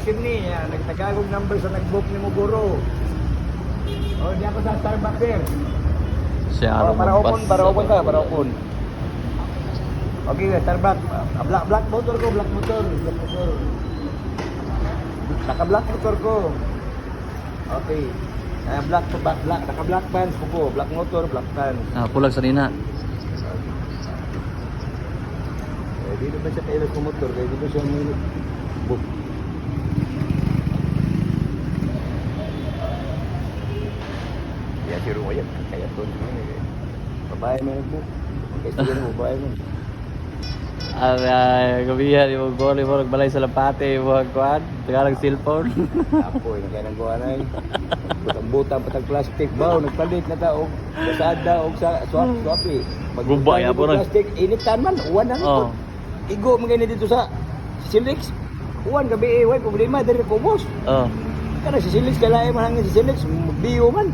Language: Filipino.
vaccine ni. Nagtagagog number sa nag-book ni mo guro. Oh, di ako sa Starbucks there. Siya Oh, para open ka, para open. Okay, Starbucks. Black motor ko, black motor. Naka-black motor ko. Okay. Black to black, naka-black pants ko, black motor, black pants. Pulag sa nina. Di naman siya kailan ng motor, kaya dito siya may book. Kaya si Rumayat, kaya ito. Babae mo yung book. Kaya siya yung babae mo. Ang gabihan yung goli mo nagbalay sa lampate yung mga kuhan. Tagalog cellphone. Ako, yung kaya nang gawa na yun. Butang-butang patang plastic ba? Nagpalit na ta. Kasada o sa swap eh. Gubay, apo na. Plastic, initan man. Uwan na Oh. Igo mo ganyan dito sa Silix. Uwan gabi eh. Way problema. Dari ko boss. Oh. Kana si Silix, kalahin man hangin si Silix. Magbiyo man.